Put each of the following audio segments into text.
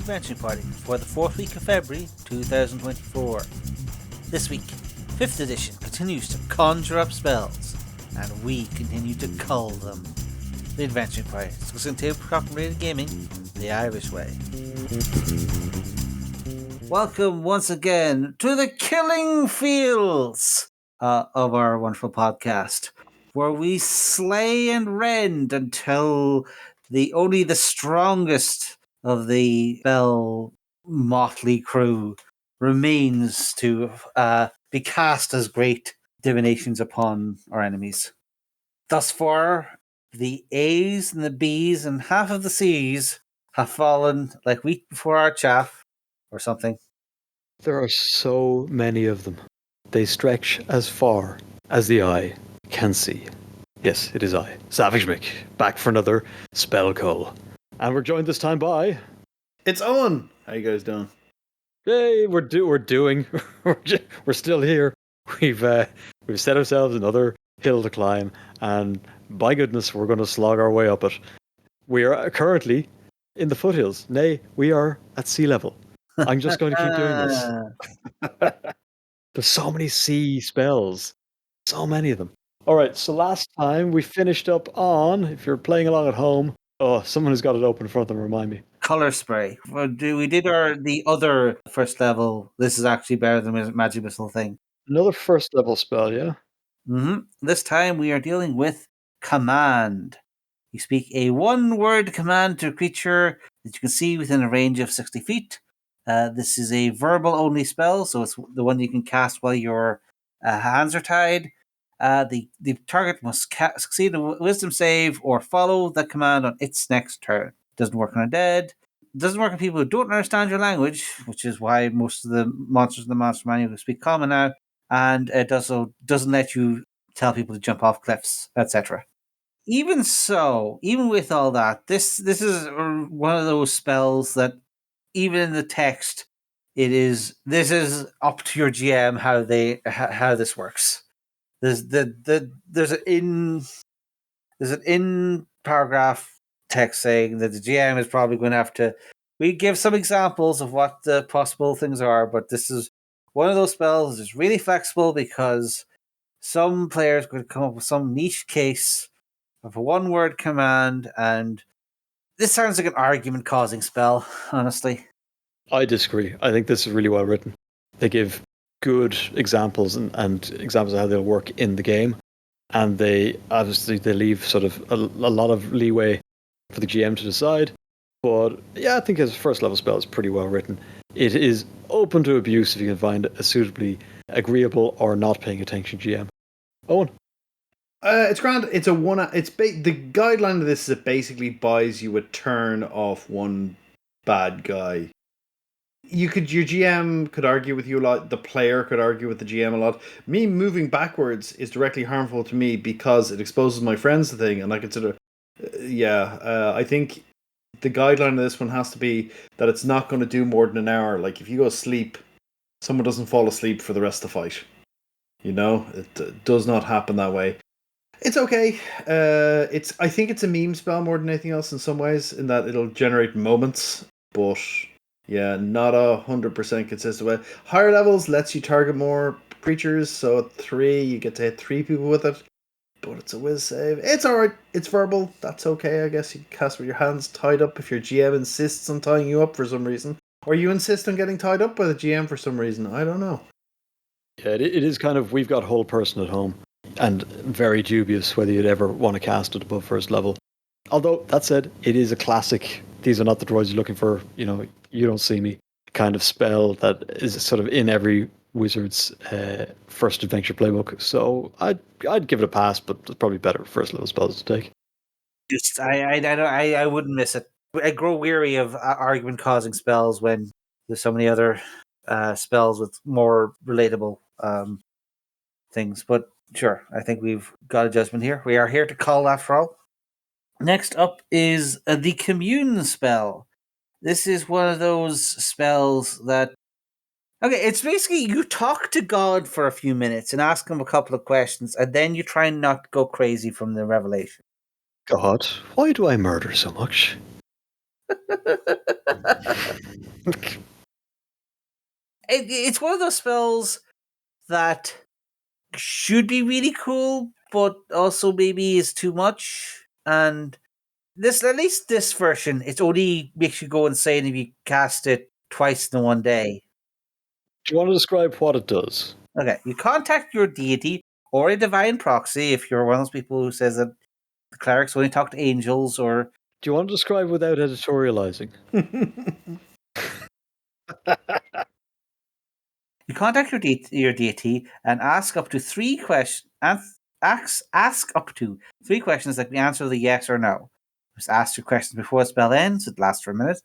Adventure Party for the 4th week of February 2024. This week, 5th edition continues to conjure up spells, and we continue to cull them. The Adventure Party, discussing tabletop and rated gaming the Irish way. Welcome once again to the killing fields of our wonderful podcast, where we slay and rend until only the strongest of the spell motley crew remains to be cast as great divinations upon our enemies. Thus far, the A's and the B's and half of the C's have fallen like wheat before our chaff, or something. There are so many of them. They stretch as far as the eye can see. Yes, it is I, Savage Mick, back for another spell cull. And we're joined this time by... It's Eoin! How you guys doing? Hey, we're still here. We've set ourselves another hill to climb, and by goodness, we're going to slog our way up it. We are currently in the foothills. Nay, we are at sea level. I'm just going to keep doing this. There's so many sea spells. So many of them. All right, so last time we finished up on, if you're playing along at home, someone who's got it open in front of them, remind me. Color spray. We did the other first level. This is actually better than the magic missile thing. Another first level spell, yeah? Mm-hmm. This time we are dealing with command. You speak a one-word command to a creature that you can see within a range of 60 feet. This is a verbal-only spell, so it's the one you can cast while your hands are tied. The target must succeed a wisdom save or follow the command on its next turn. It doesn't work on undead. It doesn't work on people who don't understand your language, which is why most of the monsters in the monster manual speak common now. And it also doesn't let you tell people to jump off cliffs, etc. Even so, even with all that, this is one of those spells that, even in the text, this is up to your GM how this works. There's an in paragraph text saying that the GM is probably going to have to. We give some examples of what the possible things are, but this is one of those spells that's really flexible because some players could come up with some niche case of a one-word command, and this sounds like an argument-causing spell, honestly. I disagree. I think this is really well written. They give good examples and examples of how they'll work in the game, and they leave sort of a lot of leeway for the GM to decide. But yeah, I think as a first level spell, it's pretty well written. It is open to abuse if you can find a suitably agreeable or not paying attention GM. Eoin? It's grand. It's a one. The guideline of this is it basically buys you a turn off one bad guy. Your GM could argue with you a lot. The player could argue with the GM a lot. Me moving backwards is directly harmful to me because it exposes my friends to the thing, and I consider, I think the guideline of this one has to be that it's not going to do more than an hour. Like if you go to sleep, someone doesn't fall asleep for the rest of the fight. You know, it does not happen that way. It's okay. I think it's a meme spell more than anything else in some ways, in that it'll generate moments, but yeah, not 100% consistent way. Higher levels lets you target more creatures, so at 3 you get to hit 3 people with it. But it's a whiz save. It's alright. It's verbal. That's okay, I guess. You can cast with your hands tied up if your GM insists on tying you up for some reason. Or you insist on getting tied up by the GM for some reason. I don't know. Yeah, it is kind of, we've got whole person at home, and very dubious whether you'd ever want to cast it above first level. Although, that said, it is a classic, these are not the droids you're looking for, you don't see me, kind of spell that is sort of in every wizard's first adventure playbook. So I'd give it a pass, but it's probably better first level spells to take. I wouldn't miss it. I grow weary of argument causing spells when there's so many other spells with more relatable things. But sure, I think we've got a judgment here. We are here to cull after all. Next up is the commune spell. This is one of those spells that... Okay, it's basically you talk to God for a few minutes and ask him a couple of questions, and then you try and not go crazy from the revelation. God, why do I murder so much? It's one of those spells that should be really cool, but also maybe is too much. And this, at least this version, it only makes you go insane if you cast it twice in one day. Do you want to describe what it does? Okay, you contact your deity or a divine proxy if you're one of those people who says that the clerics only talk to angels, or Do you want to describe without editorializing? you contact your deity and ask up to three questions. Ask up to three questions that can be answered with a yes or no. Just ask your questions before the spell ends. It lasts for a minute,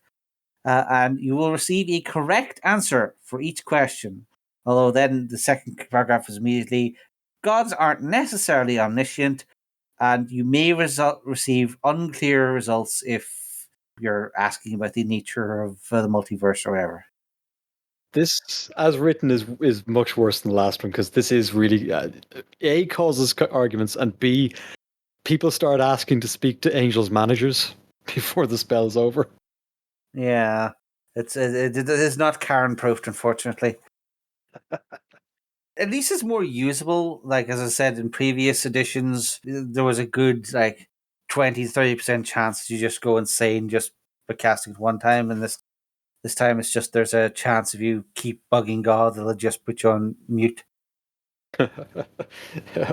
and you will receive a correct answer for each question. Although then the second paragraph is immediately, gods aren't necessarily omniscient, and you may receive unclear results if you're asking about the nature of the multiverse or whatever. This, as written, is much worse than the last one because this is really A, causes arguments, and B, people start asking to speak to angels' managers before the spell's over. Yeah, it is not Karen proofed, unfortunately. At least it's more usable. Like, as I said in previous editions, there was a good 20-30% chance you just go insane just by casting it one time, and this time it's just there's a chance if you keep bugging God, they'll just put you on mute.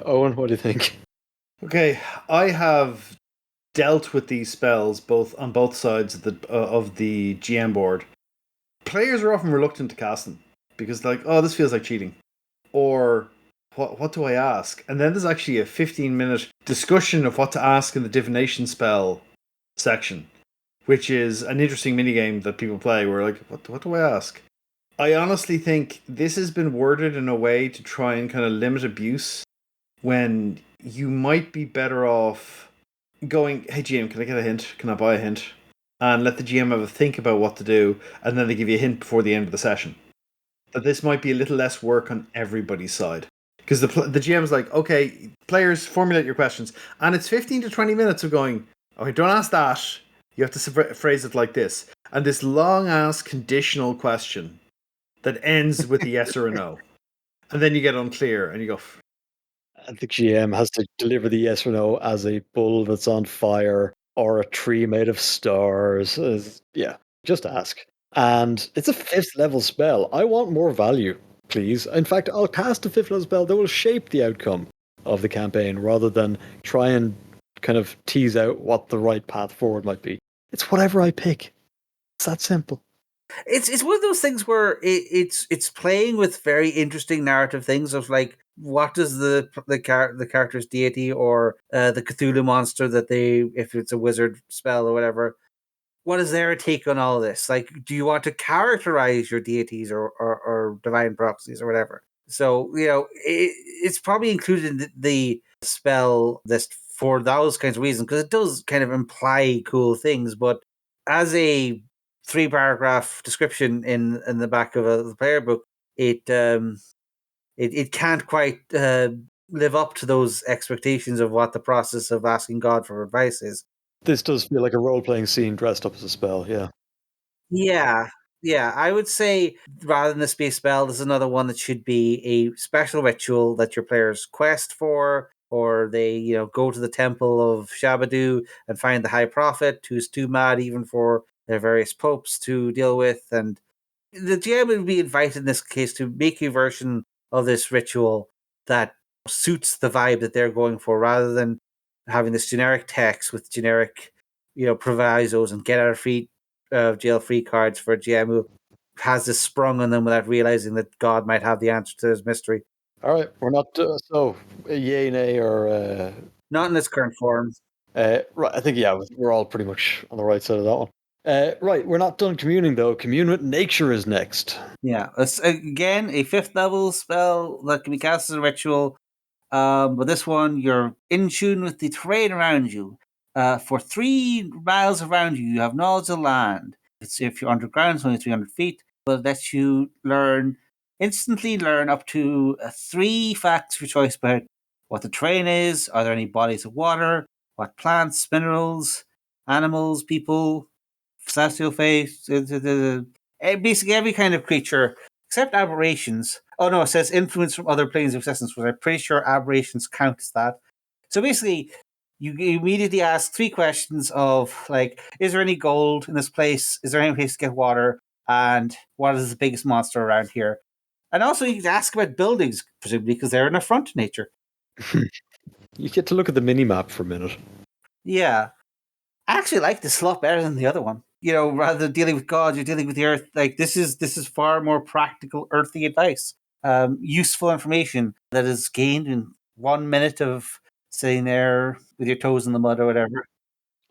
Owen, what do you think? Okay, I have dealt with these spells both on both sides of the GM board. Players are often reluctant to cast them because they're like, oh, this feels like cheating, or what do I ask? And then there's actually a 15-minute discussion of what to ask in the divination spell section, which is an interesting minigame that people play. Where like, what do I ask? I honestly think this has been worded in a way to try and kind of limit abuse when you might be better off going, hey GM, can I get a hint? Can I buy a hint? And let the GM have a think about what to do, and then they give you a hint before the end of the session. That this might be a little less work on everybody's side. Because the GM's like, okay, players, formulate your questions. And it's 15 to 20 minutes of going, okay, don't ask that. You have to phrase it like this. And this long-ass conditional question that ends with a yes or a no. And then you get unclear, and you go, And the GM has to deliver the yes or no as a bull that's on fire or a tree made of stars. Yeah, just ask. And it's a 5th level spell. I want more value, please. In fact, I'll cast a 5th level spell that will shape the outcome of the campaign rather than try and kind of tease out what the right path forward might be. It's whatever I pick. It's that simple. It's one of those things where it's playing with very interesting narrative things of like, what does the character's deity or the Cthulhu monster that they, if it's a wizard spell or whatever, what is their take on all this? Like, do you want to characterize your deities or divine proxies or whatever? So, it's probably included in the spell list for those kinds of reasons, because it does kind of imply cool things. But as a 3-paragraph description in the back of the player book, it can't quite live up to those expectations of what the process of asking God for advice is. This does feel like a role-playing scene dressed up as a spell, yeah. Yeah. Yeah, I would say rather than this be a spell, there's another one that should be a special ritual that your players quest for, or they, go to the temple of Shabadu and find the High Prophet, who's too mad even for their various popes to deal with. And the GM would be invited in this case to make a version of this ritual that suits the vibe that they're going for, rather than having this generic text with generic, provisos and get out of jail free cards for a GM who has this sprung on them without realizing that God might have the answer to his mystery. All right, we're not so yay, nay, or Not in its current form. right. I think we're all pretty much on the right side of that one. Right, we're not done communing though. Commune with nature is next. Yeah, it's again a 5th level spell that can be cast as a ritual. But this one, you're in tune with the terrain around you. For 3 miles around you, you have knowledge of land. If you're underground, it's only 300 feet, but it lets you instantly learn up to 3 facts for choice about what the terrain is, are there any bodies of water, what plants, minerals, animals, people, celestial face, basically every kind of creature except aberrations. Oh no, it says influence from other planes of existence, which I'm pretty sure aberrations count as that. So basically, you immediately ask 3 questions of like, is there any gold in this place? Is there any place to get water? And what is the biggest monster around here? And also, you can ask about buildings, presumably, because they're an affront to nature. You get to look at the mini map for a minute. Yeah. I actually like this a lot better than the other one. Rather than dealing with God, you're dealing with the earth. Like this is far more practical, earthy advice, useful information that is gained in 1 minute of sitting there with your toes in the mud or whatever.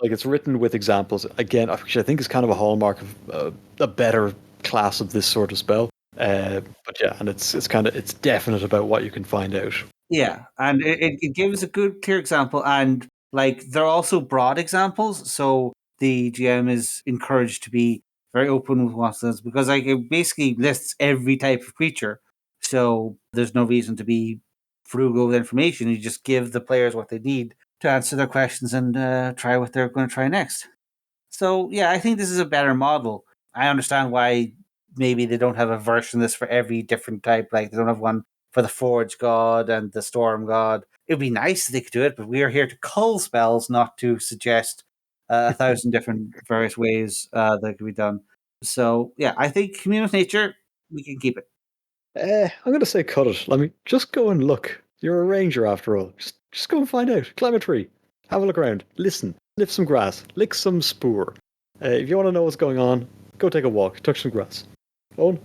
Like it's written with examples again, which I think is kind of a hallmark of a better class of this sort of spell. But yeah, and it's definite about what you can find out. Yeah, and it gives a good, clear example, and like they're also broad examples. So the GM is encouraged to be very open with what it says because like it basically lists every type of creature. So there's no reason to be frugal with information. You just give the players what they need to answer their questions and try what they're going to try next. So yeah, I think this is a better model. I understand why maybe they don't have a version of this for every different type. Like they don't have one for the Forge God and the Storm God. It'd be nice if they could do it, but we are here to cull spells, not to suggest 1,000 different various ways that could be done. So yeah, I think Commune with Nature, we can keep it. I'm going to say cut it. Let me just go and look. You're a ranger after all. Just go and find out. Climb a tree. Have a look around. Listen. Sniff some grass. Lick some spoor. If you want to know what's going on, go take a walk. Touch some grass. Owen?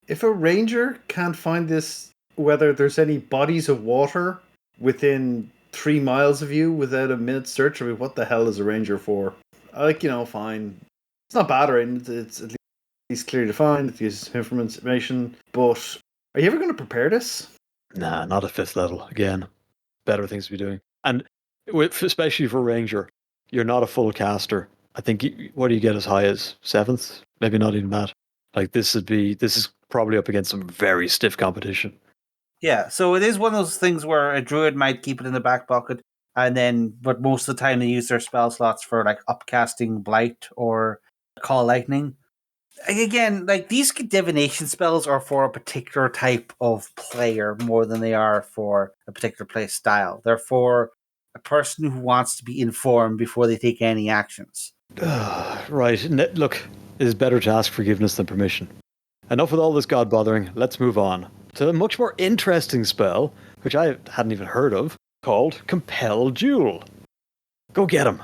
If a ranger can't find this, whether there's any bodies of water within 3 miles of you without a minute's search, I mean, what the hell is a ranger for? Fine. It's not bad, right? It's at least clearly defined. It gives information. But are you ever going to prepare this? Nah, not at 5th level. Again, better things to be doing. And especially for ranger, you're not a full caster. I think what do you get as high as 7th? Maybe not even that. Like this is probably up against some very stiff competition. Yeah, so it is one of those things where a druid might keep it in the back pocket, but most of the time they use their spell slots for like upcasting Blight or Call Lightning. Again, like these divination spells are for a particular type of player more than they are for a particular play style. They're for a person who wants to be informed before they take any actions. Right. Look, it is better to ask forgiveness than permission. Enough with all this god bothering. Let's move on to a much more interesting spell, which I hadn't even heard of, called Compel Duel. Go get him.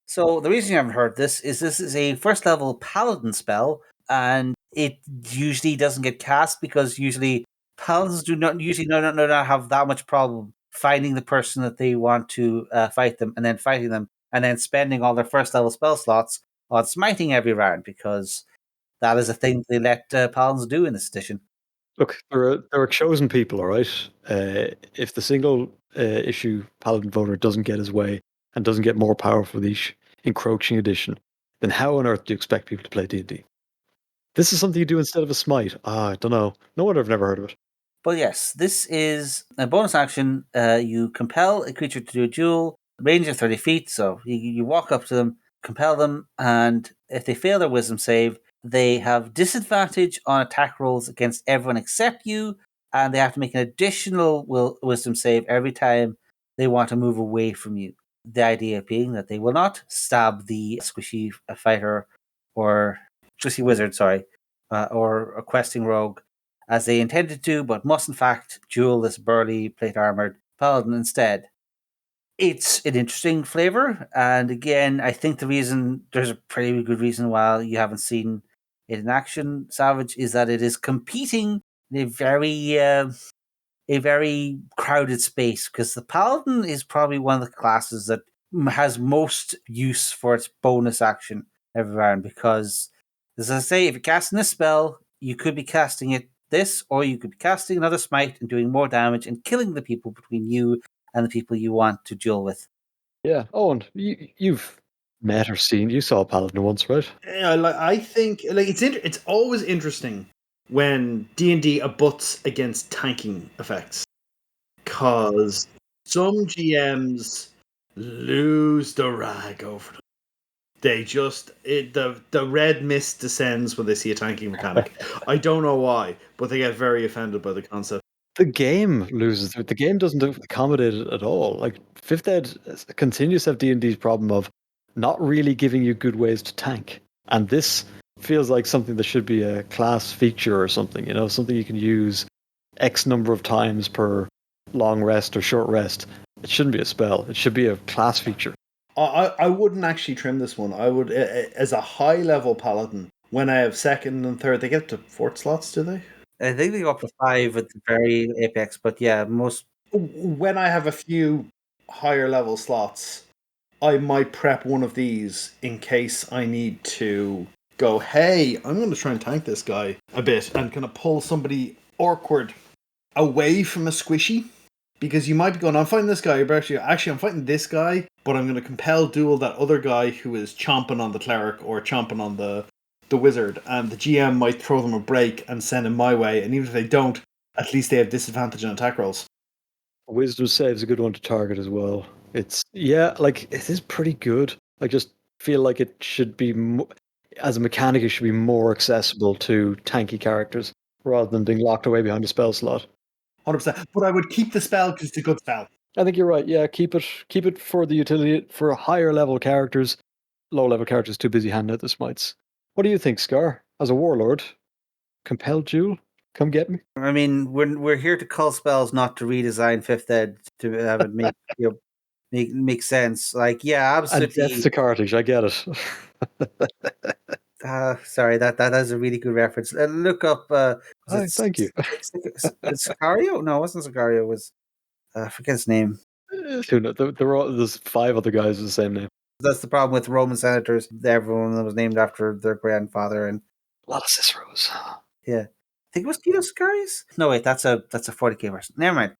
So the reason you haven't heard this is a first level paladin spell, and it usually doesn't get cast because usually paladins do not have that much problem finding the person that they want to fight them, and then fighting them, and then spending all their first level spell slots on smiting every round because that is a thing they let paladins do in this edition. Look, there are chosen people, all right? If the single issue paladin voter doesn't get his way and doesn't get more powerful with each encroaching edition, then how on earth do you expect people to play D&D? This is something you do instead of a smite. I don't know. No wonder I've never heard of it. But yes, this is a bonus action. You compel a creature to do a duel, range of 30 feet. So you walk up to them, compel them, and if they fail their wisdom save, they have disadvantage on attack rolls against everyone except you, and they have to make an additional wisdom save every time they want to move away from you. The idea being that they will not stab the squishy fighter or squishy wizard, or a questing rogue as they intended to, but must in fact duel this burly plate armored paladin instead. It's an interesting flavor, and again, I think there's a pretty good reason why you haven't seen it in action, Savage, is that it is competing in a very crowded space because the paladin is probably one of the classes that has most use for its bonus action every round because, as I say, if you're casting this spell, you could be casting it this, or you could be casting another smite and doing more damage and killing the people between you and the people you want to duel with. Yeah. Oh, and you've met or seen, you saw a paladin once, right? Yeah, I think it's always interesting when D&D abuts against tanking effects, because some GMs lose the rag over them. the red mist descends when they see a tanking mechanic. I don't know why, but they get very offended by the concept. The game loses. The game doesn't accommodate it at all. Like Fifth Ed continues to have D&D's problem of not really giving you good ways to tank, and this feels like something that should be a class feature or something. Something you can use X number of times per long rest or short rest. It shouldn't be a spell. It should be a class feature. I wouldn't actually trim this one. I would, as a high level paladin, when I have second and third, they get to fourth slots, do they? I think they go up to 5 at the very apex, but yeah, most. When I have a few higher level slots, I might prep one of these in case I need to go, hey, I'm going to try and tank this guy a bit and kind of pull somebody awkward away from a squishy. Because you might be going, I'm fighting this guy, but actually I'm fighting this guy, but I'm going to compel duel that other guy who is chomping on the cleric or chomping on the wizard, and the GM might throw them a break and send him my way, and even if they don't, at least they have disadvantage on attack rolls. Wisdom save's a good one to target as well. It is pretty good. I just feel like it should be, as a mechanic, it should be more accessible to tanky characters rather than being locked away behind a spell slot. 100%. But I would keep the spell because it's a good spell. I think you're right. Yeah, keep it for the utility for higher level characters. Low level characters too busy handing out the smites. What do you think, Scarr? As a warlord, compel duel? Come get me. I mean, we're here to call spells, not to redesign Fifth Ed to have it make make sense. Like, yeah, absolutely. And death to Carthage, I get it. Sorry, that is a really good reference. Look up. Thank you. Sicario? No, it wasn't Sicario. It was I forget his name. There's 5 other guys with the same name. That's the problem with Roman senators. Everyone was named after their grandfather, and a lot of Ciceros. Yeah, I think it was Tito Sicarius. No, wait, that's a 40k version. Never mind.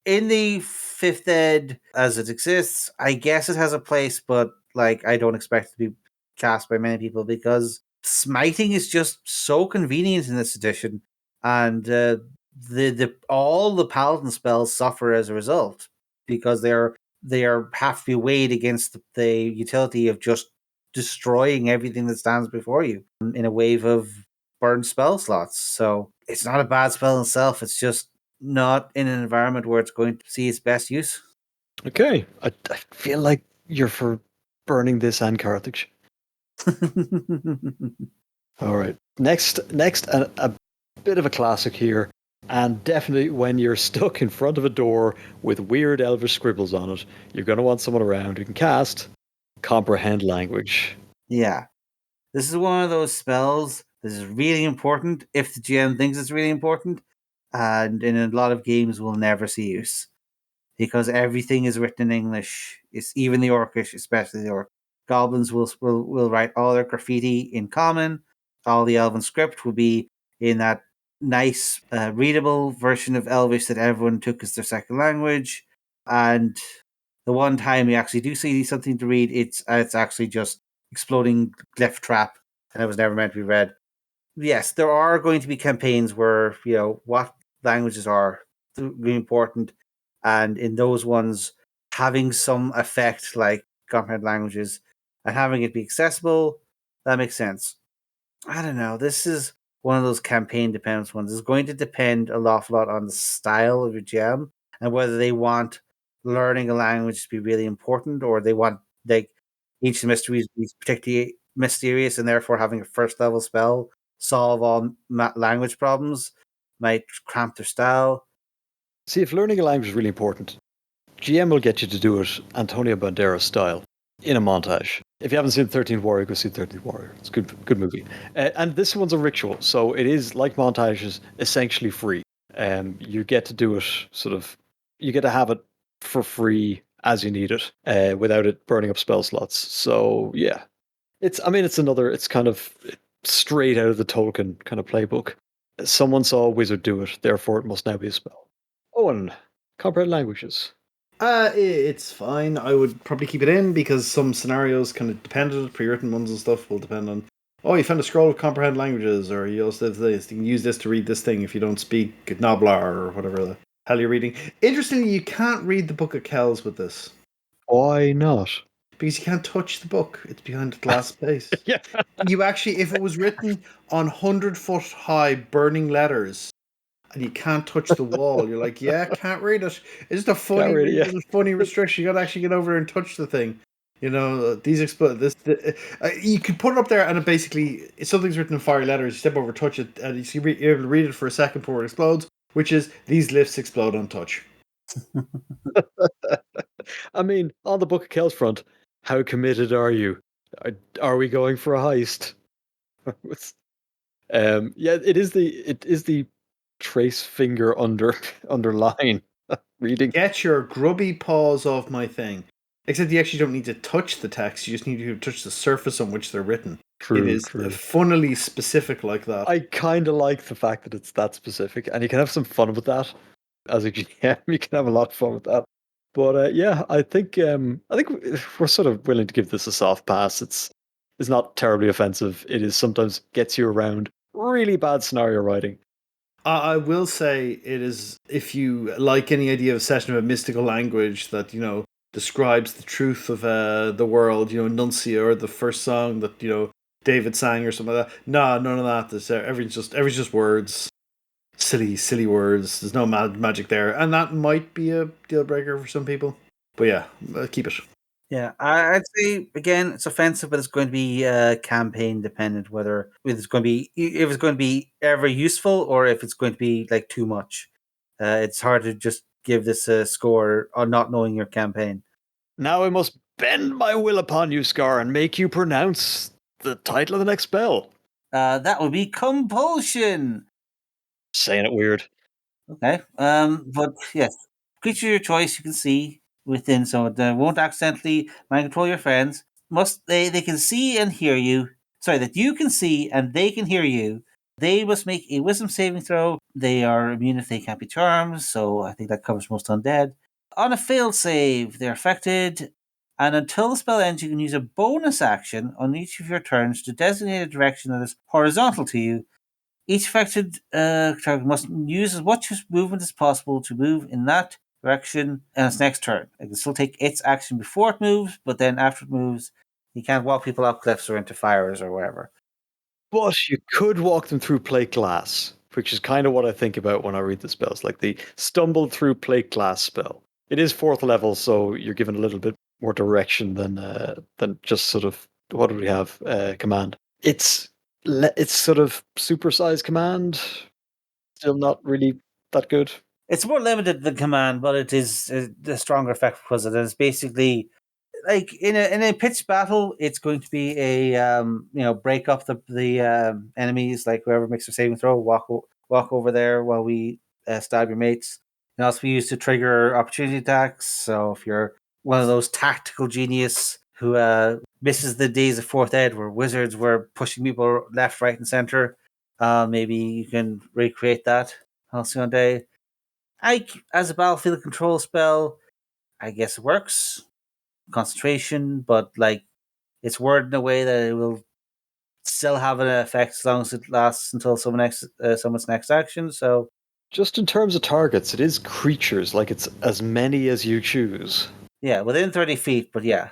In the Fifth Ed as it exists, I guess it has a place, but like I don't expect it to be cast by many people because smiting is just so convenient in this edition, and all the paladin spells suffer as a result because they have to be weighed against the utility of just destroying everything that stands before you in a wave of burned spell slots. So it's not a bad spell in itself. It's just not in an environment where it's going to see its best use. Okay, I feel like you're for burning this and Carthage. All right, next a bit of a classic here, and definitely when you're stuck in front of a door with weird elvish scribbles on it, you're going to want someone around who can cast Comprehend Language. Yeah, this is one of those spells. This is really important if the GM thinks it's really important, and in a lot of games will never see use because everything is written in English. It's even the Orcish, especially the Orc. Goblins will write all their graffiti in Common. All the Elven script will be in that nice, readable version of Elvish that everyone took as their second language. And the one time you actually do see something to read, it's actually just exploding glyph trap, and it was never meant to be read. Yes, there are going to be campaigns where what languages are really important, and in those ones, having some effect like comprehend languages and having it be accessible, that makes sense. I don't know. This is one of those campaign dependent ones. It's going to depend a awful lot on the style of your GM and whether they want learning a language to be really important or they want like each mystery to be particularly mysterious and therefore having a first level spell solve all language problems might cramp their style. See, if learning a language is really important, GM will get you to do it Antonio Banderas style in a montage. If you haven't seen 13th Warrior, go see 13th Warrior. It's a good movie. And this one's a ritual, so it is, like montages, essentially free. You get to do it you get to have it for free as you need it, without it burning up spell slots. So yeah, it's kind of straight out of the Tolkien kind of playbook. Someone saw a wizard do it, therefore it must now be a spell. Owen, comprehend languages. It's fine. I would probably keep it in because some scenarios kind of depend on it. Pre-written ones and stuff will depend on. Oh, you found a scroll of comprehend languages, or you also have this. You can use this to read this thing if you don't speak Noblar or whatever the hell you're reading. Interestingly, you can't read the Book of Kells with this. Why not? because you can't touch the book. It's behind the glass space. Yeah. You actually, if it was written on 100-foot high burning letters and you can't touch the wall, you're like, yeah, can't read it. It's just a Can't read it, yeah. funny restriction. You got to actually get over there and touch the thing. You know, these explode. You could put it up there, and it basically, if something's written in fiery letters, you step over, touch it, and you're able to read it for a second before it explodes. Which is these lifts explode on touch. I mean, on the Book of Kells front, how committed are you? Are we going for a heist? Yeah, it is the trace finger underline reading. Get your grubby paws off my thing. Except you actually don't need to touch the text, you just need to touch the surface on which they're written. It is funnily specific like that. I kind of like the fact that it's that specific, and you can have some fun with that. As a GM, you can have a lot of fun with that. But yeah, I think we're sort of willing to give this a soft pass. It's not terribly offensive. It is sometimes gets you around really bad scenario writing. I will say it is, if you like any idea of a session of a mystical language that, you know, describes the truth of the world, you know, Nuncia, or the first song that, you know, David sang or something like that. No, none of that. There's everything's just words. Silly words. There's no magic there. And that might be a deal breaker for some people. But yeah, keep it. Yeah, I'd say again it's offensive, but it's going to be campaign dependent whether it's going to be ever useful or if it's going to be like too much. It's hard to just give this a score on not knowing your campaign. Now I must bend my will upon you, Scarr, and make you pronounce the title of the next spell. That would be compulsion. Saying it weird. Okay. But yes, creature of your choice you can see within, so they won't accidentally mind control your friends. They can see and hear you. Sorry, that you can see and they can hear you. They must make a wisdom saving throw. They are immune if they can't be charmed, so I think that covers most undead. On a failed save, they're affected, and until the spell ends, you can use a bonus action on each of your turns to designate a direction that is horizontal to you. Each affected target must use as much movement as possible to move in that direction in its next turn. It can still take its action before it moves, but then after it moves, you can't walk people up cliffs or into fires or wherever. But you could walk them through plate glass, which is kind of what I think about when I read the spells, like the stumble through plate glass spell. It is 4th level, so you're given a little bit more direction than just sort of, what do we have? Command. It's sort of supersized command. Still not really that good. It's more limited than command, but it is a stronger effect because it is basically like in a pitched battle. It's going to be a break up the enemies. Like whoever makes a saving throw, walk over there while we stab your mates. It can also be used to trigger opportunity attacks. So if you're one of those tactical genius who misses the days of 4th ed where wizards were pushing people left, right, and center, maybe you can recreate that. Halcyon Day. As a battlefield control spell, I guess it works. Concentration, but like it's worded in a way that it will still have an effect as long as it lasts until someone's next action. So, just in terms of targets, it is creatures. Like it's as many as you choose. Yeah, within 30 feet. But yeah,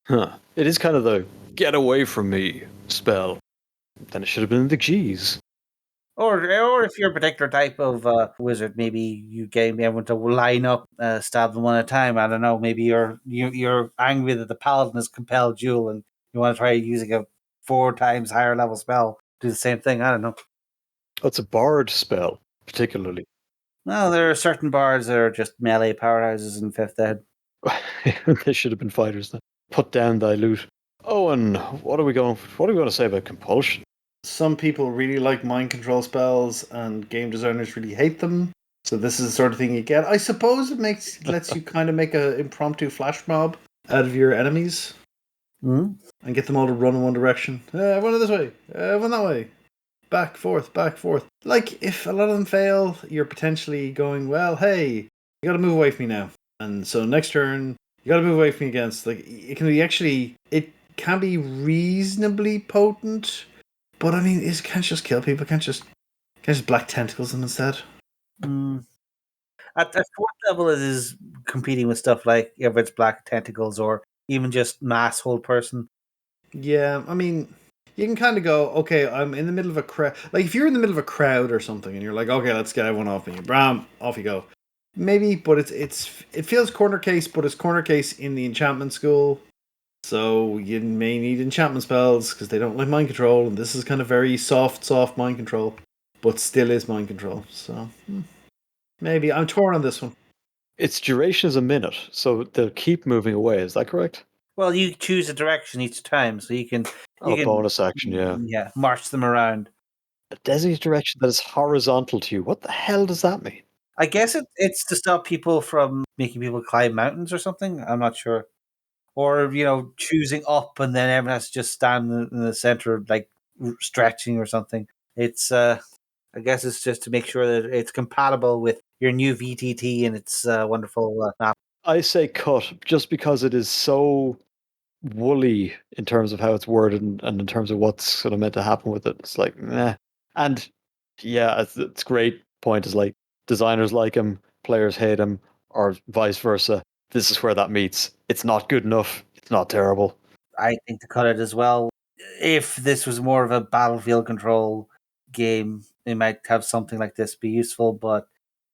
It is kind of the get away from me spell. Then it should have been the G's. Or if you're a particular type of wizard, maybe you get everyone to line up, stab them one at a time. I don't know. Maybe you're angry that the paladin has compelled duel, and you want to try using a 4 times higher level spell. Do the same thing. I don't know. Oh, it's a bard spell, particularly. Well, there are certain bards that are just melee powerhouses in 5th ed. They should have been fighters then. Put down thy loot. Owen, what are we going to say about compulsion? Some people really like mind control spells, and game designers really hate them. So this is the sort of thing you get. I suppose it lets you kind of make an impromptu flash mob out of your enemies, and get them all to run in one direction. Run this way, run that way, back, forth. Like if a lot of them fail, you're potentially going, well, hey, you got to move away from me now, and so next turn you got to move away from me against. Like it can be reasonably potent. But I mean, can't just kill people. Can't just black tentacles them instead. At 4th level, it is competing with stuff like if it's black tentacles or even just mass hold person. Yeah, I mean, you can kind of go, okay, I'm in the middle of a crowd. Like, if you're in the middle of a crowd or something, and you're like, okay, let's get everyone off me. Bram, off you go. Maybe, but it feels corner case, but it's corner case in the enchantment school. So you may need enchantment spells because they don't like mind control, and this is kind of very soft mind control, but still is mind control. So maybe I'm torn on this one. Its duration is a minute, so they'll keep moving away. Is that correct? Well, you choose a direction each time, so you can Oh, bonus action, yeah. march them around. A designated direction that is horizontal to you. What the hell does that mean? I guess it's to stop people from making people climb mountains or something. I'm not sure. Or, choosing up and then everyone has to just stand in the center, like stretching or something. It's, I guess it's just to make sure that it's compatible with your new VTT and its wonderful map. I say cut just because it is so woolly in terms of how it's worded and in terms of what's sort of meant to happen with it. It's like, meh. And yeah, it's great point is like designers like him, players hate him, or vice versa. This is where that meets. It's not good enough. It's not terrible. I think to cut it as well. If this was more of a battlefield control game, it might have something like this be useful, but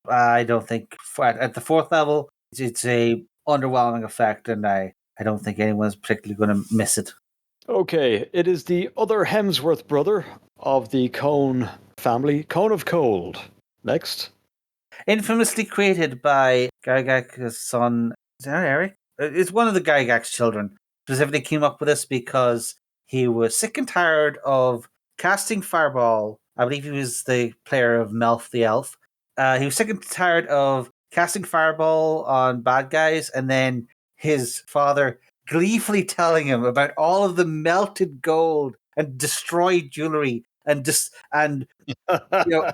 I don't think at the fourth level, it's a underwhelming effect, and I don't think anyone's particularly going to miss it. Okay, it is the other Hemsworth brother of the Cone family, Cone of Cold. Next. Infamously created by Gygax's son, is that Eric? It's one of the Gygax children. Specifically came up with this because he was sick and tired of casting Fireball. I believe he was the player of Melf the Elf. He was sick and tired of casting Fireball on bad guys, and then his father gleefully telling him about all of the melted gold and destroyed jewelry and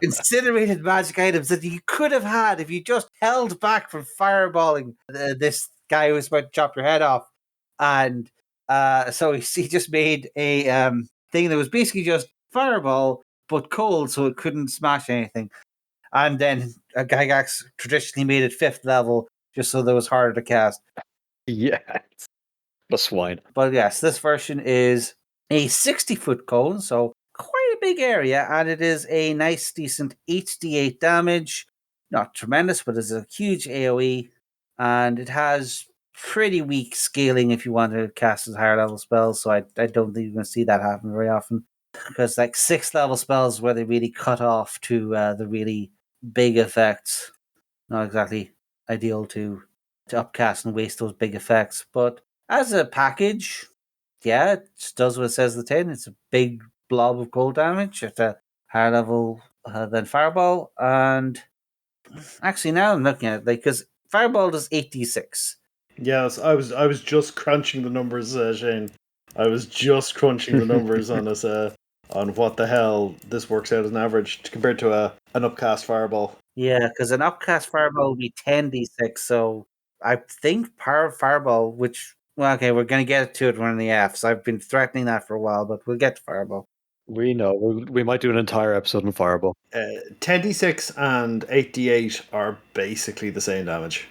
incinerated magic items that you could have had if you just held back from fireballing this guy who was about to chop your head off. And so he just made a thing that was basically just fireball, but cold, so it couldn't smash anything. And then Gygax traditionally made it 5th level, just so that it was harder to cast. Yes. The swine. But yes, this version is a 60-foot cone, so quite a big area, and it is a nice, decent HD8 damage. Not tremendous, but it's a huge AoE, and it has pretty weak scaling if you want to cast a higher level spells, so I don't think you're going to see that happen very often. Because like 6th level spells where they really cut off to the really big effects, not exactly ideal to upcast and waste those big effects. But as a package, yeah, it just does what it says the tin. It's a big blob of cold damage at a higher level than Fireball. And actually, now I'm looking at it, because Fireball does 8d6. Yes, I was just crunching the numbers, Shane. I was just crunching the numbers on this on what the hell this works out as an average compared to an upcast fireball. Yeah, because an upcast Fireball will be 10d6. So I think Fireball, which, well, okay, we're going to get to it when in the Fs. I've been threatening that for a while, but we'll get to Fireball. We know. We might do an entire episode on Fireball. 10d6 and 8d8 are basically the same damage.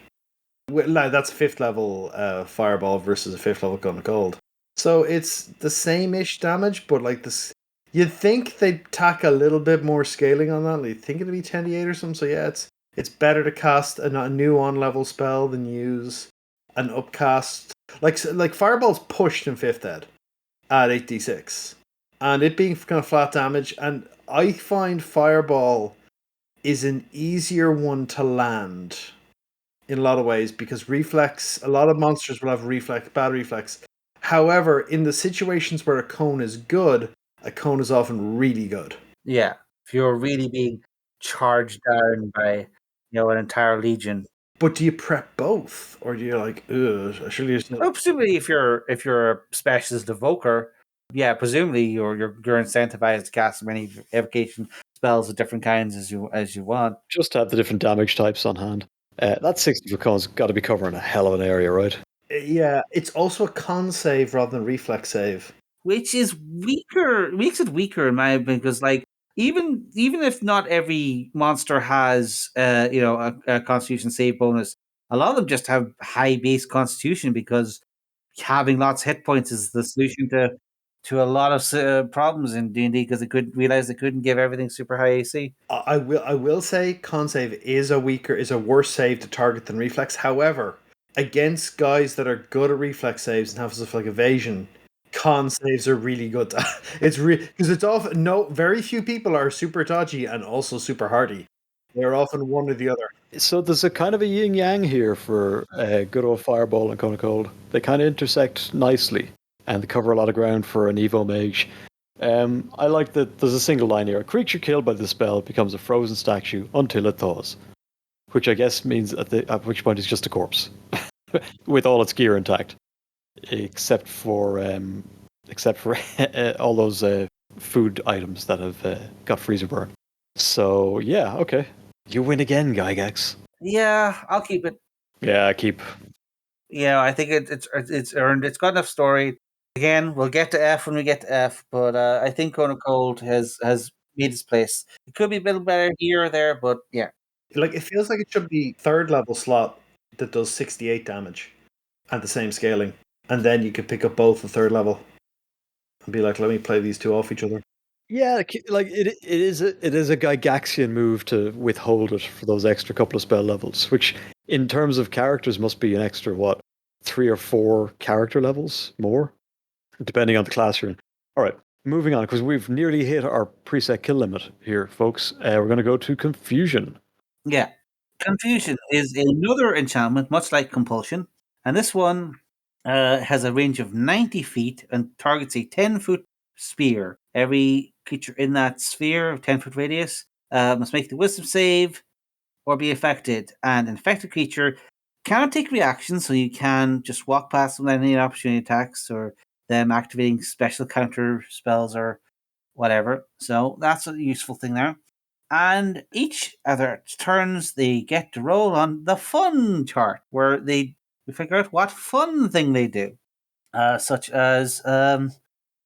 That's 5th level fireball versus a 5th level gun of cold. So it's the same-ish damage, but like this, you'd think they'd tack a little bit more scaling on that. You'd think it'd be 10d8 or something. So yeah, it's better to cast a new on-level spell than use an upcast. Like fireball's pushed in 5th ed at 8d6, and it being kind of flat damage. And I find fireball is an easier one to land in a lot of ways because reflex, a lot of monsters will have bad reflex. However, in the situations where a cone is good, a cone is often really good. Yeah, if you're really being charged down by an entire legion. But do you prep both, or do you like, I should use? Well, presumably, if you're a specialist evoker, yeah, presumably you're incentivized to cast as many evocation spells of different kinds as you want. Just to have the different damage types on hand. That 60 foot cone's got to be covering a hell of an area, right? Yeah, it's also a con save rather than reflex save, which is weaker. Makes it weaker in my opinion, because like even if not every monster has a Constitution save bonus, a lot of them just have high base Constitution because having lots of hit points is the solution to a lot of problems in D&D because they couldn't give everything super high AC. I will say con save is a worse save to target than reflex. However, against guys that are good at reflex saves and have stuff like evasion, con saves are really good. It's because it's often very few people are super dodgy and also super hardy. They're often one or the other. So there's a kind of a yin yang here for good old Fireball and Cone of Cold. They kind of intersect nicely and they cover a lot of ground for an Evo Mage. I like that there's a single line here. A creature killed by the spell becomes a frozen statue until it thaws. Which I guess means at which point it's just a corpse. With all its gear intact. Except for all those food items that have got freezer burn. So yeah, okay. You win again, Gygax. Yeah, I'll keep it. Yeah, keep. Yeah, I think it's earned. It's got enough story. Again, we'll get to F when we get to F, but I think Cone of Cold has made its place. It could be a little better here or there, but yeah. Like it feels like it should be third level slot that does 68 damage at the same scaling, and then you could pick up both the third level and be like, let me play these two off each other. Yeah, like it is a Gygaxian move to withhold it for those extra couple of spell levels, which in terms of characters must be an extra 3 or 4 character levels more, depending on the class you're in. All right, moving on because we've nearly hit our preset kill limit here, folks. We're going to go to Confusion. Yeah. Confusion is another enchantment, much like Compulsion, and this one has a range of 90 feet and targets a 10-foot spear. Every creature in that sphere of 10-foot radius must make the wisdom save or be affected. And an affected creature cannot take reactions, so you can just walk past them without any opportunity attacks or them activating special counter spells or whatever. So that's a useful thing there. And each of their turns, they get to roll on the fun chart, where we figure out what fun thing they do, such as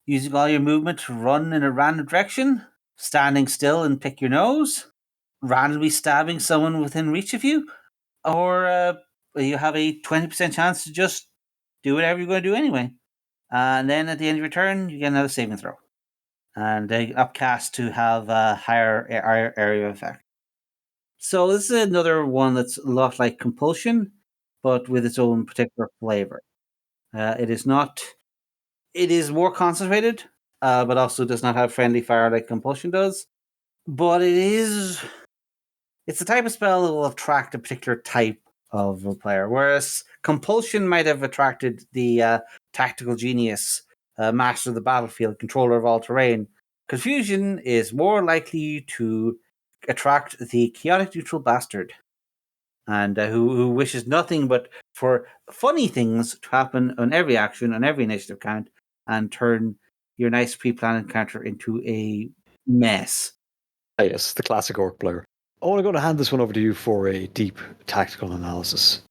using all your movement to run in a random direction, standing still and pick your nose, randomly stabbing someone within reach of you, or you have a 20% chance to just do whatever you're going to do anyway. And then at the end of your turn, you get another saving throw. And they upcast to have a higher area of effect. So this is another one that's a lot like Compulsion, but with its own particular flavor. It is not. It is more concentrated, but also does not have friendly fire like Compulsion does. But it is. It's the type of spell that will attract a particular type of a player, whereas Compulsion might have attracted the tactical genius, master of the battlefield, controller of all terrain. Confusion is more likely to attract the chaotic neutral bastard, and who wishes nothing but for funny things to happen on every action, on every initiative count, and turn your nice pre-planned encounter into a mess. Ah, yes, the classic orc player. Oh, I'm going to hand this one over to you for a deep tactical analysis.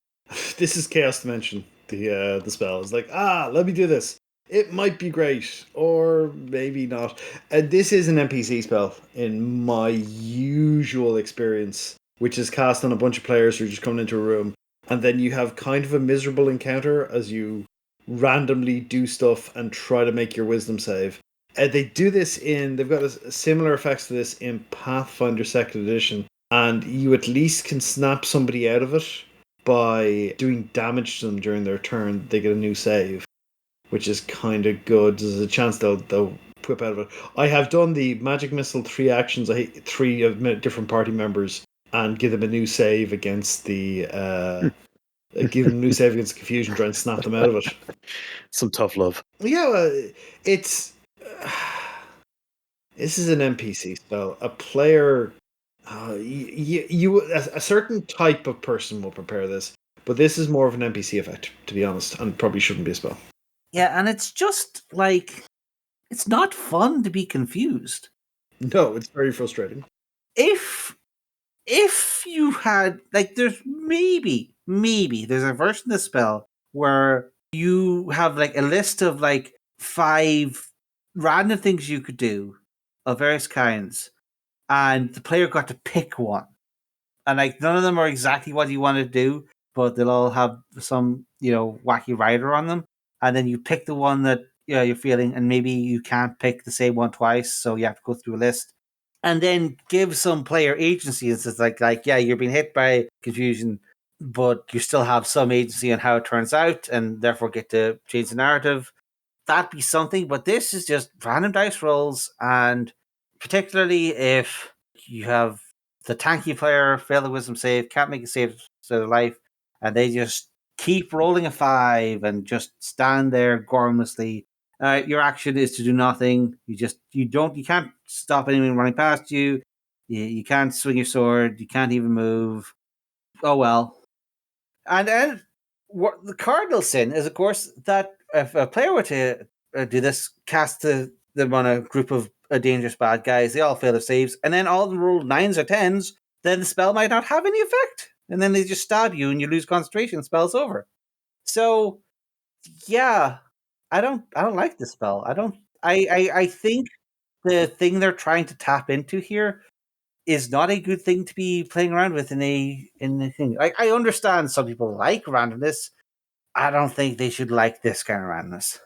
This is Chaos Dimension. The spell is like, let me do this. It might be great, or maybe not. This is an NPC spell in my usual experience, which is cast on a bunch of players who are just coming into a room, and then you have kind of a miserable encounter as you randomly do stuff and try to make your wisdom save. They do this they've got similar effects to this in Pathfinder 2nd Edition, and you at least can snap somebody out of it by doing damage to them during their turn. They get a new save, which is kind of good. There's a chance they'll whip out of it. I have done the Magic Missile 3 actions. I hit 3 of different party members and give them a new save against the give them a new save against Confusion, try and snap them out of it. Some tough love. Yeah, it's this is an NPC spell. A player, a certain type of person will prepare this, but this is more of an NPC effect, to be honest, and probably shouldn't be a spell. Yeah, and it's just like it's not fun to be confused. No, it's very frustrating. If you had there's maybe there's a version of the spell where you have like a list of like 5 random things you could do of various kinds, and the player got to pick one, and like none of them are exactly what you want to do, but they'll all have some wacky rider on them. and then you pick the one that you're feeling, and maybe you can't pick the same one twice, so you have to go through a list, and then give some player agency. It's like yeah, you're being hit by confusion, but you still have some agency on how it turns out, and therefore get to change the narrative. That'd be something, but this is just random dice rolls, and particularly if you have the tanky player fail the wisdom save, can't make a save to their life, and they just keep rolling a 5 and just stand there gormlessly. Your action is to do nothing. You can't stop anyone running past you. You can't swing your sword. You can't even move. Oh well. And then what the cardinal sin is, of course, that if a player were to do this, cast them on a group of dangerous bad guys, they all fail their saves, and then all of them roll 9s or 10s, then the spell might not have any effect. And then they just stab you and you lose concentration, spell's over. So yeah, I don't like this spell. I think the thing they're trying to tap into here is not a good thing to be playing around with in a thing. I understand some people like randomness. I don't think they should like this kind of randomness.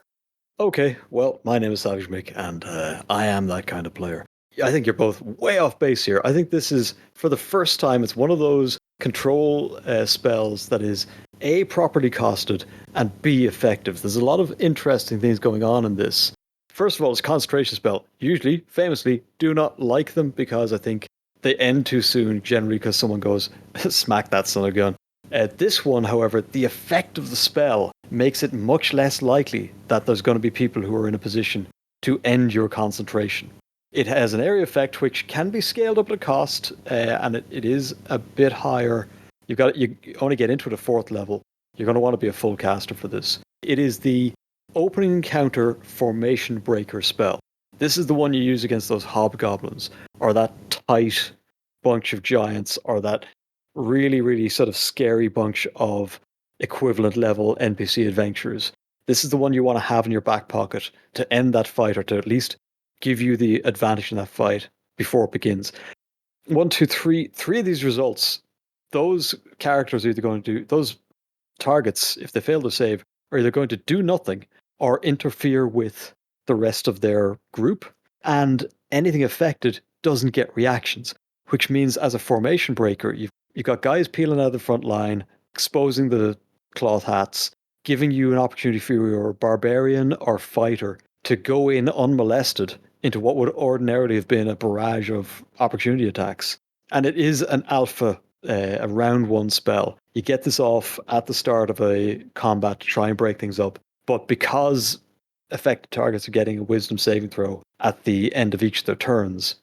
Okay, well, my name is Savage Mick, and I am that kind of player. I think you're both way off base here. I think this is, for the first time, it's one of those control spells that is A, properly costed, and B, effective. There's a lot of interesting things going on in this. First of all, it's a concentration spell. Usually, famously, do not like them because I think they end too soon, generally because someone goes, smack that son of a gun. This one, however, the effect of the spell makes it much less likely that there's going to be people who are in a position to end your concentration. It has an area effect which can be scaled up to cost, and it is a bit higher. You only get into it at 4th level. You're going to want to be a full caster for this. It is the opening encounter formation breaker spell. This is the one you use against those hobgoblins, or that tight bunch of giants, or that really, really sort of scary bunch of equivalent level NPC adventurers. This is the one you want to have in your back pocket to end that fight, or to at least give you the advantage in that fight before it begins. 1, 2, 3. 3 of these results, those characters are either going to do, those targets, if they fail to save, are either going to do nothing or interfere with the rest of their group, and anything affected doesn't get reactions, which means as a formation breaker, you've got guys peeling out of the front line, exposing the cloth hats, giving you an opportunity for your barbarian or fighter to go in unmolested into what would ordinarily have been a barrage of opportunity attacks. And it is an alpha, a round 1 spell. You get this off at the start of a combat to try and break things up, but because affected targets are getting a wisdom saving throw at the end of each of their turns,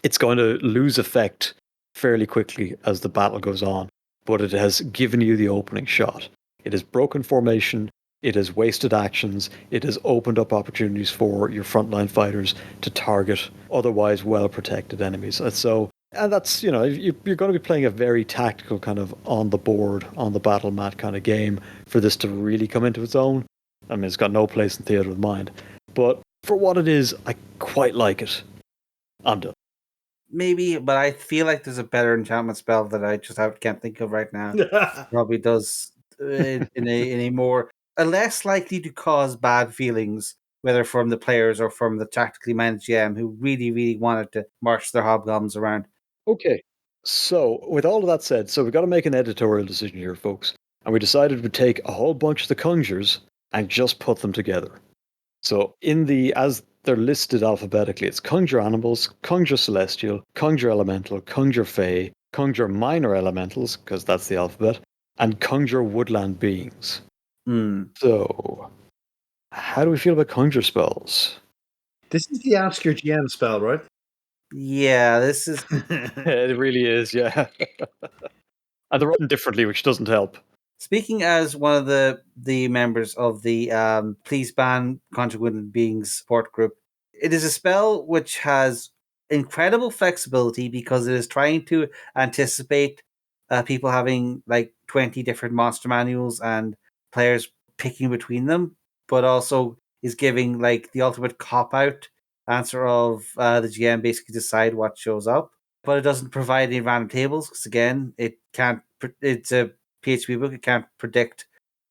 it's going to lose effect fairly quickly as the battle goes on. But it has given you the opening shot. It has broken formation, it has wasted actions, it has opened up opportunities for your frontline fighters to target otherwise well-protected enemies. And that's, you're going to be playing a very tactical kind of on the board, on the battle mat kind of game for this to really come into its own. I mean, it's got no place in theatre of the mind. But for what it is, I quite like it. I'm done. Maybe, but I feel like there's a better enchantment spell that I just can't think of right now. Probably does in a more less likely to cause bad feelings, whether from the players or from the tactically minded GM who really, really wanted to march their hobgoblins around. Okay, so with all of that said, so we've got to make an editorial decision here, folks. And we decided we'd take a whole bunch of the conjures and just put them together. So as they're listed alphabetically, it's Conjure Animals, Conjure Celestial, Conjure Elemental, Conjure Fey, Conjure Minor Elementals, because that's the alphabet, and Conjure Woodland Beings. So, how do we feel about Conjure spells? This is the Ask Your GM spell, right? Yeah, this is... It really is, yeah. And they're written differently, which doesn't help. Speaking as one of the members of the Please Ban Conjuring Woodland Beings support group, it is a spell which has incredible flexibility because it is trying to anticipate people having like 20 different monster manuals and players picking between them, but also is giving like the ultimate cop-out answer of the GM basically decide what shows up. But it doesn't provide any random tables because, again, it can't. It's a PHP book. It can't predict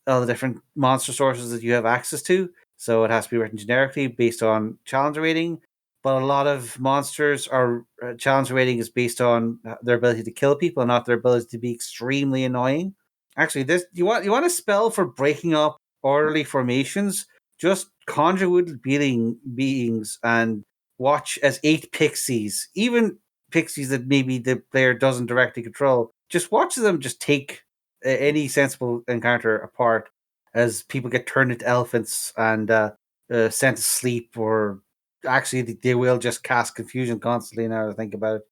all the different monster sources that you have access to. So it has to be written generically based on challenge rating. But a lot of monsters are challenge rating is based on their ability to kill people, not their ability to be extremely annoying. Actually, this you want a spell for breaking up orderly formations. Just conjure woodland beings and watch as 8 pixies, even pixies that maybe the player doesn't directly control. Just watch them just take any sensible encounter apart as people get turned into elephants and sent to sleep, or actually they will just cast confusion constantly now that I think about it.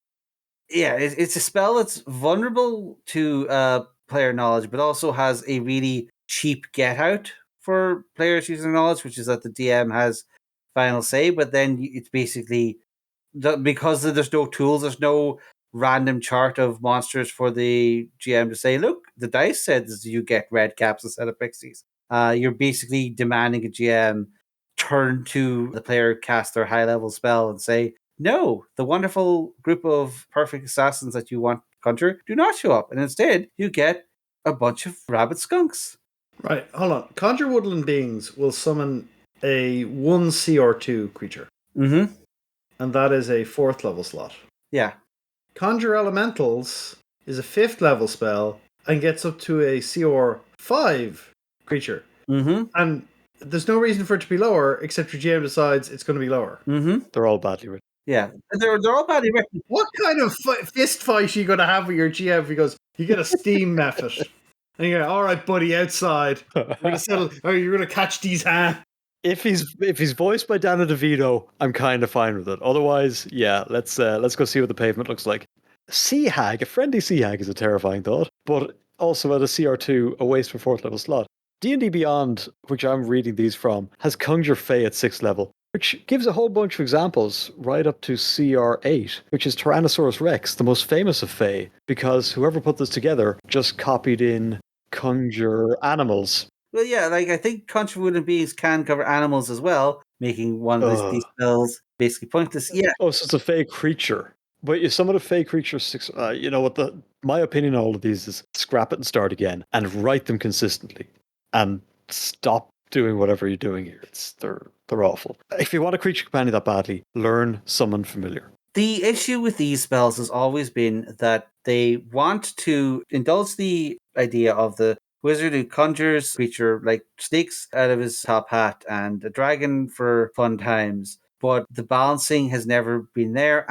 Yeah, it's a spell that's vulnerable to player knowledge, but also has a really cheap get out for players using knowledge, which is that the DM has final say. But then it's basically because there's no tools, there's no random chart of monsters for the GM to say, look, the dice says you get red caps instead of pixies. You're basically demanding a GM turn to the player, cast their high level spell, and say, no, the wonderful group of perfect assassins that you want to conjure do not show up. And instead, you get a bunch of rabid skunks. Right, hold on. Conjure woodland beings will summon a 1 CR2 creature. Mm-hmm. And that is a 4th level slot. Yeah. Conjure elementals is a 5th level spell and gets up to a CR5 creature. Mm-hmm. And there's no reason for it to be lower except your GM decides it's going to be lower. Mm-hmm. They're all badly written. Yeah. They're all badly written. What kind of fist fight are you going to have with your GM? Because you get a steam method. And you're like, all right, buddy, outside. We're going to settle. Oh, you're going to catch these hands. If he's voiced by Danny DeVito, I'm kind of fine with it. Otherwise, yeah, let's go see what the pavement looks like. Sea hag, a friendly sea hag is a terrifying thought, but also at a CR2, a waste for 4th level slot. D&D Beyond, which I'm reading these from, has Conjure Fae at 6th level, which gives a whole bunch of examples right up to CR8, which is Tyrannosaurus Rex, the most famous of Fae, because whoever put this together just copied in Conjure animals. Well, yeah, like I think conjure woodland beings can cover animals as well, making one of these spells basically pointless. Yeah. Oh, so it's a fake creature. But you summon a fake creature. You know what? My opinion on all of these is scrap it and start again, and write them consistently, and stop doing whatever you're doing here. They're awful. If you want a creature companion that badly, learn summon familiar. The issue with these spells has always been that they want to indulge the idea of the wizard who conjures a creature like snakes out of his top hat and a dragon for fun times, but the balancing has never been there,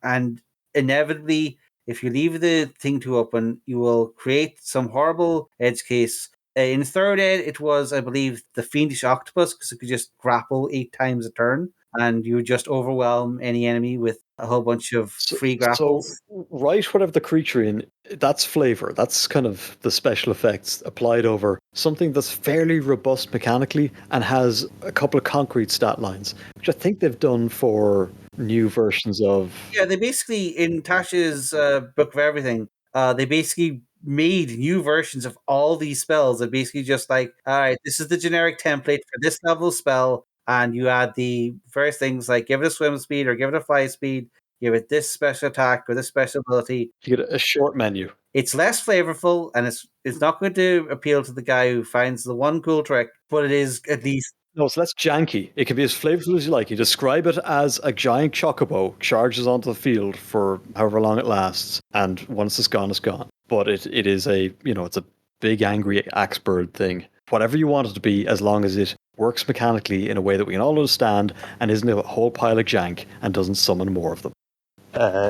and inevitably, if you leave the thing too open, you will create some horrible edge case. In 3rd ed, it was, I believe, the fiendish octopus, because it could just grapple 8 times a turn, and you would just overwhelm any enemy with a whole bunch of free grapples. So write whatever the creature in, that's flavor. That's kind of the special effects applied over something that's fairly robust mechanically and has a couple of concrete stat lines, which I think they've done for new versions of... Yeah, they basically, in Tasha's Book of Everything, they basically made new versions of all these spells that basically just like, all right, this is the generic template for this level spell, and you add the various things like give it a swim speed or give it a fly speed, give it this special attack or this special ability. You get a short menu. It's less flavorful, and it's not going to appeal to the guy who finds the one cool trick, but it is at least... No, so that's janky. It can be as flavorful as you like. You describe it as a giant chocobo charges onto the field for however long it lasts, and once it's gone, it's gone. But it is it's a big angry axe bird thing. Whatever you want it to be, as long as it works mechanically in a way that we can all understand and isn't a whole pile of jank and doesn't summon more of them.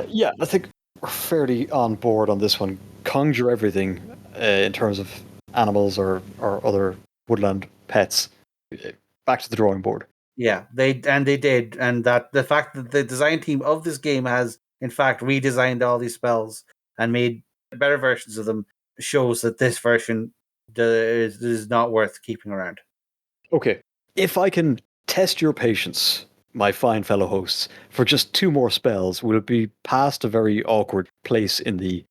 Yeah, I think we're fairly on board on this one. Conjure everything in terms of animals or other woodland pets. Back to the drawing board. Yeah, they did, and that the fact that the design team of this game has in fact redesigned all these spells and made better versions of them shows that this version is not worth keeping around. Okay, if I can test your patience, my fine fellow hosts, for just 2 more spells, will it be past a very awkward place in the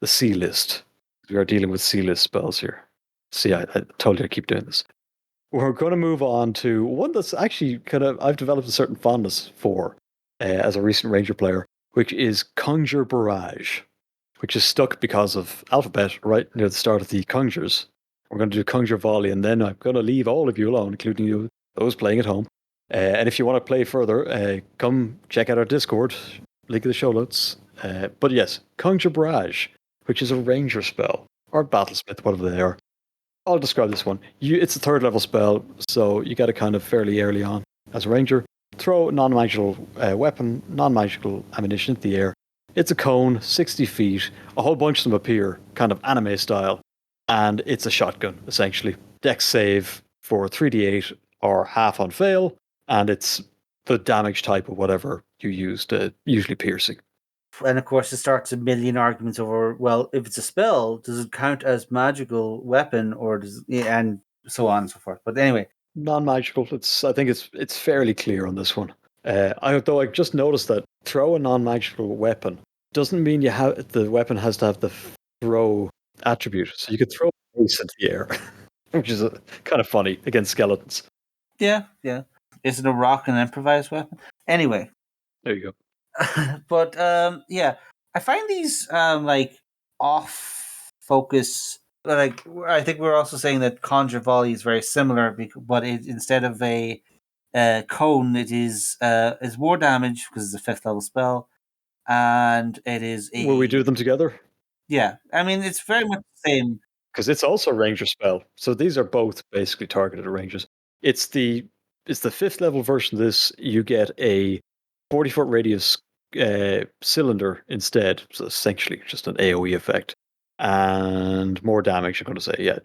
C list? We are dealing with C list spells here. See, I told you I keep doing this. We're going to move on to one that's actually I've developed a certain fondness for as a recent Ranger player, which is Conjure Barrage, which is stuck because of Alphabet right near the start of the Conjures. We're going to do Conjure Volley, and then I'm going to leave all of you alone, including you, those playing at home. And if you want to play further, come check out our Discord. Link in the show notes. But yes, Conjure Barrage, which is a ranger spell, or battlesmith, whatever they are. I'll describe this one. It's a 3rd level spell, so you get it kind of fairly early on as a ranger. Throw non-magical weapon, non-magical ammunition into the air. It's a cone, 60 feet. A whole bunch of them appear, kind of anime style. And it's a shotgun, essentially. Dex save for 3d8 or half on fail, and it's the damage type of whatever you used, usually piercing. And of course, it starts a million arguments over, well, if it's a spell, does it count as magical weapon, or does and so on and so forth. But anyway, non-magical. I think it's fairly clear on this one. Though I've just noticed that throw a non-magical weapon doesn't mean the weapon has to have the throw attribute. So you could throw a mace into the air, which is kind of funny against skeletons. Yeah. Is it a rock and improvised weapon? Anyway. There you go. But yeah, I find these like off focus. Like I think we're also saying that Conjure Volley is very similar, but instead of a cone, it is more damage because it's a 5th level spell, and it is a. Will we do them together? Yeah, I mean it's very much the same. Because it's also a ranger spell, so these are both basically targeted at rangers. It's the 5th level version of this. You get a 40-foot radius cylinder instead, so essentially just an AoE effect, and more damage. I'm going to say, yeah,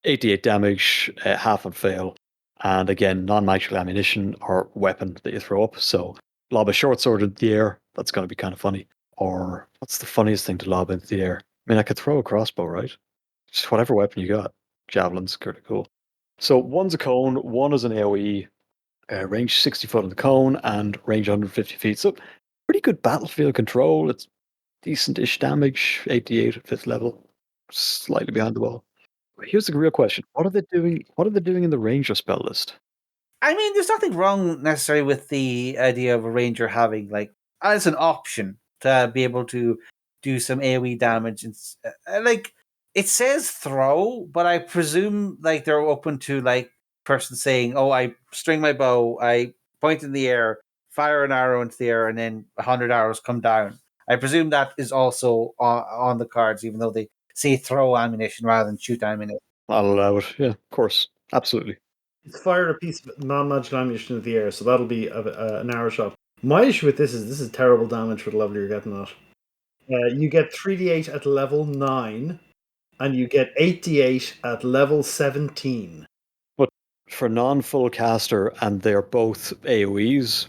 88 damage, half on fail, and again non-magical ammunition or weapon that you throw up. So lob a short sword into the air. That's going to be kind of funny. Or what's the funniest thing to lob into the air? I mean, I could throw a crossbow, right? Just whatever weapon you got. Javelin's pretty cool. So one's a cone, one is an AoE, range 60 foot on the cone, and range 150 feet. So pretty good battlefield control. It's decent-ish damage, 88 at 5th level, slightly behind the ball. Here's the real question: what are they doing? What are they doing in the ranger spell list? I mean, there's nothing wrong necessarily with the idea of a ranger having like as an option to be able to do some AoE damage and like. It says throw, but I presume like they're open to like person saying, "Oh, I string my bow, I point in the air, fire an arrow into the air, and then 100 arrows come down." I presume that is also on the cards, even though they say throw ammunition rather than shoot ammunition. I'll allow it. Yeah, of course, absolutely. It's fired a piece of non-magical ammunition into the air, so that'll be an arrow shot. My issue with this is terrible damage for the level you're getting at. You get 3d8 at level 9. And you get 88 at level 17. But for non-full caster, and they're both AoEs,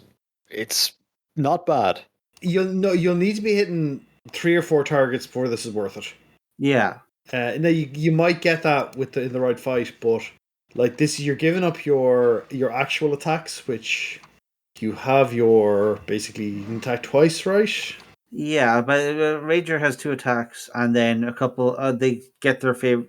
it's not bad. You'll need to be hitting 3 or 4 targets before this is worth it. Yeah. Now you might get that in the right fight, but like this, you're giving up your actual attacks, which you have your basically you can attack twice, right? Yeah, but Ranger has 2 attacks, and then a couple. They get their favorite.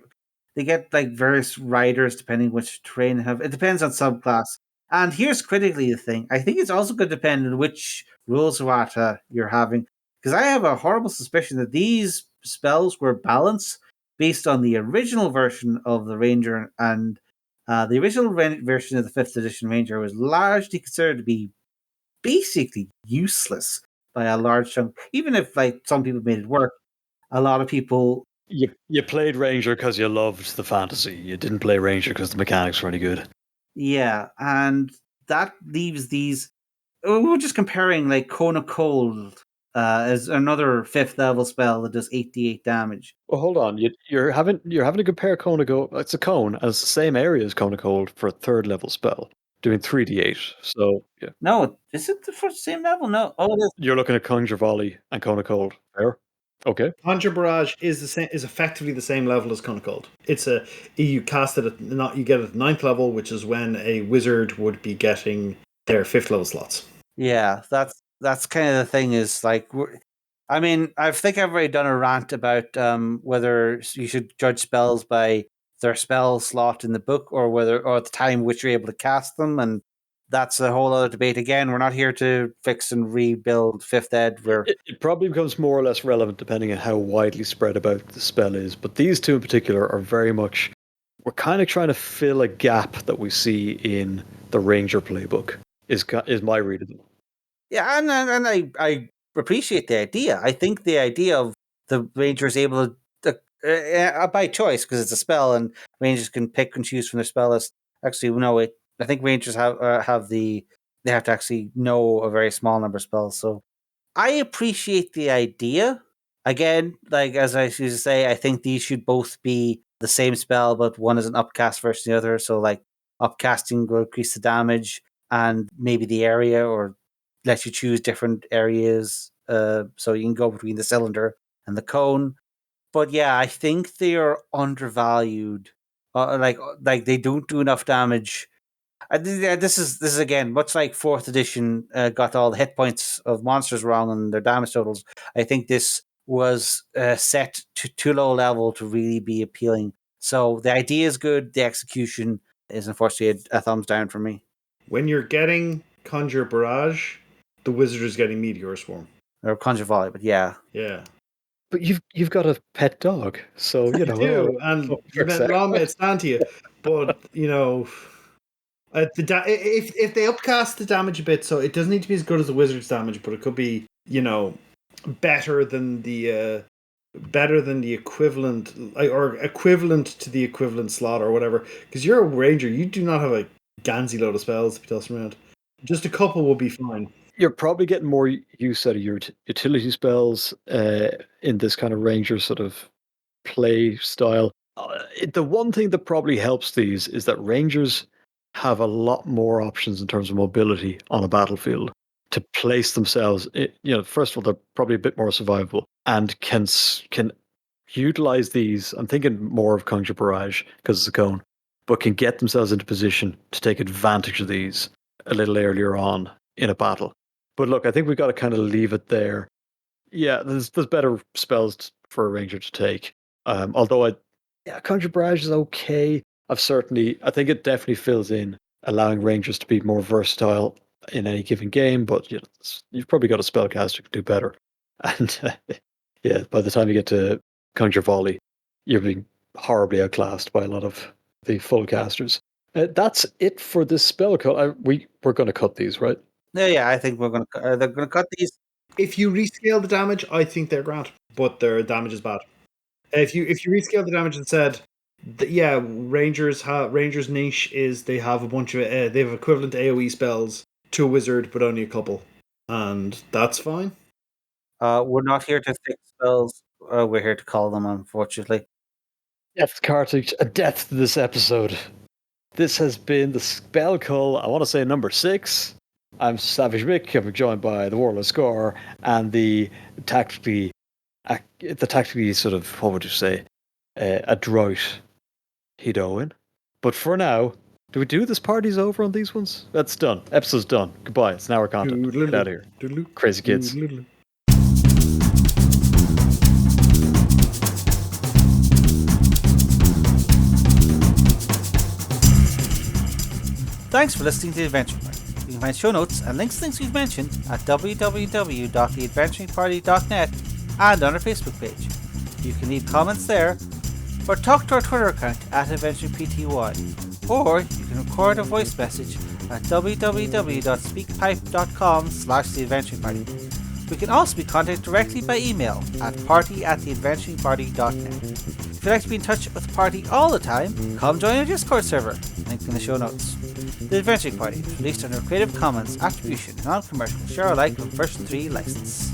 They get like various riders depending which terrain they have. It depends on subclass. And here's critically the thing. I think it's also going to depend on which rules errata you're having, because I have a horrible suspicion that these spells were balanced based on the original version of the Ranger, and the original version of the 5th edition Ranger was largely considered to be basically useless by a large chunk. Even if like some people made it work, a lot of people. You played Ranger because you loved the fantasy. You didn't play Ranger because the mechanics were any good. Yeah, and that leaves these. We were just comparing like Cone of Cold as another 5th level spell that does 88 damage. Well, hold on. You're having to compare Cone of Cold. It's a cone, and it's the same area as Cone of Cold for a 3rd level spell, doing 3d8. So yeah. No, is it the first same level? No. Oh, it is. You're looking at Conjure Volley and Cone of Cold. Fair. Okay. Conjure Barrage is effectively the same level as Cone of Cold. You cast it you get it at 9th level, which is when a wizard would be getting their 5th level slots. Yeah, that's kind of the thing. Is like, I mean, I think I've already done a rant about whether you should judge spells by their spell slot in the book or the time which you're able to cast them, and that's a whole other debate. Again, we're not here to fix and rebuild 5th Ed. It probably becomes more or less relevant depending on how widely spread about the spell is. But these two in particular are very much we're kind of trying to fill a gap that we see in the Ranger playbook. Is my read of it. Yeah, and I appreciate the idea. I think the idea of the Rangers able to, by choice, because it's a spell and Rangers can pick and choose from their spell list. Actually, no, I think Rangers they have to actually know a very small number of spells. So I appreciate the idea. Again, like as I used to say, I think these should both be the same spell, but one is an upcast versus the other. So like upcasting will increase the damage and maybe the area, or let you choose different areas. So you can go between the cylinder and the cone. But yeah, I think they are undervalued. Like they don't do enough damage. This is again much like fourth edition got all the hit points of monsters wrong and their damage totals. I think this was set to too low level to really be appealing. So the idea is good. The execution is unfortunately a thumbs down for me. When you're getting Conjure Barrage, the wizard is getting Meteor Swarm. Or Conjure Volley, but yeah. Yeah. But you've got a pet dog, so you know. I do, and long may it stand to you. But if they upcast the damage a bit, so it doesn't need to be as good as the wizard's damage, but it could be better than the equivalent, or equivalent to the equivalent slot or whatever. Because you're a ranger, you do not have a Gansy load of spells to be tossing around. Just a couple will be fine. You're probably getting more use out of your utility spells in this kind of ranger sort of play style. The one thing that probably helps these is that rangers have a lot more options in terms of mobility on a battlefield to place themselves. First of all, they're probably a bit more survivable and can utilize these. I'm thinking more of Conjure Barrage because it's a cone, but can get themselves into position to take advantage of these a little earlier on in a battle. But look, I think we've got to kind of leave it there. Yeah, there's better spells for a ranger to take. Although Conjure Barrage is okay. I think it definitely fills in, allowing rangers to be more versatile in any given game. But you've probably got a spellcaster who can do better. And by the time you get to Conjure Volley, you're being horribly outclassed by a lot of the full casters. That's it for this spell cut. We're going to cut these, right? Yeah. I think they're going to cut these. If you rescale the damage, I think they're grand, but their damage is bad. If you rescale the damage and said, Rangers niche is they have a bunch of they have equivalent AOE spells to a wizard, but only a couple, and that's fine. We're not here to fix spells. We're here to call them, unfortunately. Yes, Cartridge, a death to this episode. This has been the Spell Cull, I want to say number 6. I'm Savage Mick. I'm joined by the Warlord Scarr and the tactically sort of, what would you say, adroit Eoin. But for now, do we do this party's over on these ones? That's done. Episode's done. Goodbye. It's an hour content. Get out of here. Crazy kids. Thanks for listening to The Adventure Party. You can find show notes and links to things we've mentioned at www.theadventuringparty.net and on our Facebook page. You can leave comments there, or talk to our Twitter account at AdventuringPTY, or you can record a voice message at www.speakpipe.com/theadventuringparty. We can also be contacted directly by email at party@theadventuringparty.net. If you'd like to be in touch with the party all the time, come join our Discord server, link in the show notes. The Adventuring Party is released under Creative Commons Attribution Non-Commercial Share Alike version 3 license.